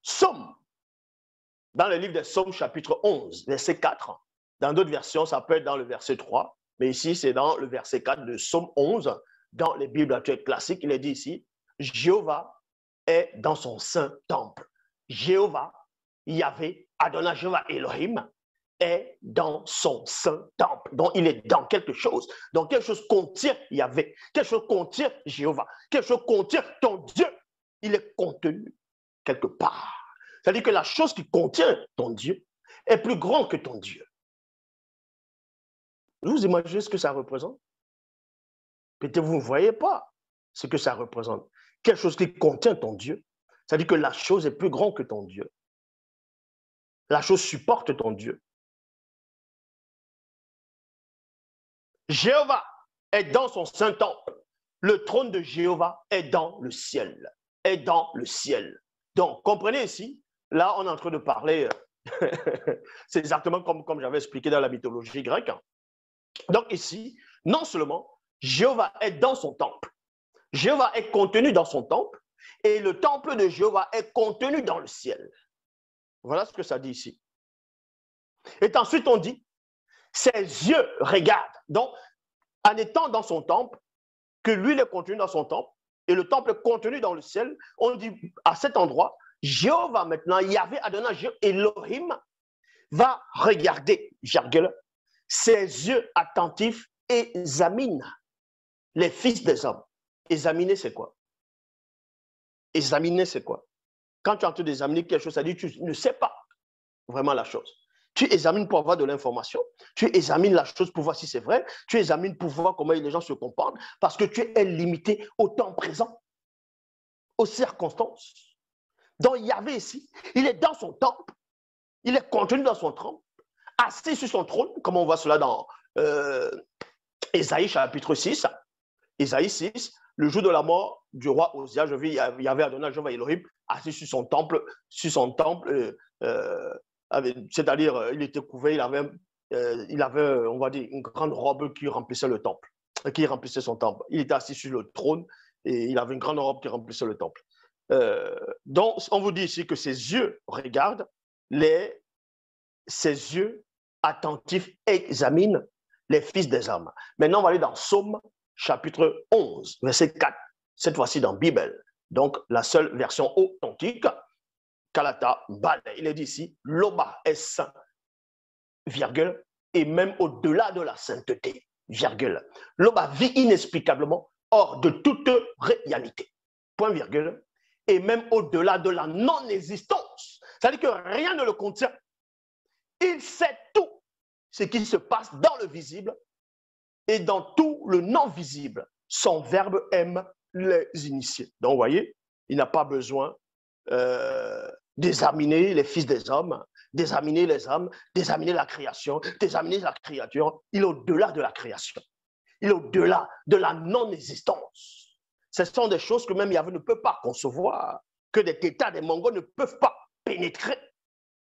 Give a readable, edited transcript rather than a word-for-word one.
Psaume, dans le livre des Psaumes, chapitre 11, verset 4. Dans d'autres versions, ça peut être dans le verset 3, mais ici, c'est dans le verset 4 de Psaume 11. Dans les Bibles actuelles classiques, il est dit ici, Jéhovah est dans son saint temple. Jéhovah, Yahvé, Adonai Jéhovah Elohim, est dans son saint temple. Donc, il est dans quelque chose. Donc, quelque chose contient Yahvé, quelque chose contient Jéhovah, quelque chose contient ton Dieu. Il est contenu quelque part. C'est-à-dire que la chose qui contient ton Dieu est plus grande que ton Dieu. Vous imaginez ce que ça représente? Peut-être vous ne voyez pas ce que ça représente. Quelque chose qui contient ton Dieu. C'est-à-dire que la chose est plus grande que ton Dieu. La chose supporte ton Dieu. Jéhovah est dans son saint temple. Le trône de Jéhovah est dans le ciel. Est dans le ciel. Donc, comprenez ici, là, on est en train de parler, c'est exactement comme j'avais expliqué dans la mythologie grecque. Donc ici, non seulement Jéhovah est dans son temple, Jéhovah est contenu dans son temple, et le temple de Jéhovah est contenu dans le ciel. Voilà ce que ça dit ici. Et ensuite, on dit, ses yeux regardent. Donc, en étant dans son temple, que lui il est contenu dans son temple, et le temple est contenu dans le ciel, on dit à cet endroit, Jéhovah maintenant, Yahvé Adonai Elohim, va regarder, virgule, ses yeux attentifs examinent les fils des hommes. Examiner, c'est quoi? Examiner, c'est quoi? Quand tu es en train d'examiner quelque chose, ça dit que tu ne sais pas vraiment la chose. Tu examines pour avoir de l'information, tu examines la chose pour voir si c'est vrai, tu examines pour voir comment les gens se comportent, parce que tu es limité au temps présent, aux circonstances. Donc Yahvé ici, il est dans son temple, il est contenu dans son temple, assis sur son trône, comme on voit cela dans Ésaïe chapitre 6. Ésaïe 6, le jour de la mort du roi Osia, je vis, il y avait Adonai Jéhovah Elohim assis sur son temple, c'est-à-dire il était couvert, il avait, on va dire, une grande robe qui remplissait le temple, qui remplissait son temple. Il était assis sur le trône et il avait une grande robe qui remplissait le temple. Donc, on vous dit ici que ses yeux regardent, ses yeux attentifs examinent les fils des hommes. Maintenant, on va aller dans Psaume chapitre 11, verset 4, cette fois-ci dans Bible. Donc, la seule version authentique, Kalata Bale. Il est dit ici, Loba est saint, virgule, et même au-delà de la sainteté, virgule. Loba vit inexplicablement hors de toute réalité, point virgule, et même au-delà de la non-existence. C'est-à-dire que rien ne le contient. Il sait tout ce qui se passe dans le visible et dans tout le non-visible. Son verbe aime les initiés. Donc, vous voyez, il n'a pas besoin d'examiner les fils des hommes, d'examiner les hommes, d'examiner la création, d'examiner la créature. Il est au-delà de la création. Il est au-delà de la non-existence. Ce sont des choses que même Yahvé ne peut pas concevoir, que des tétats, des Mongols ne peuvent pas pénétrer.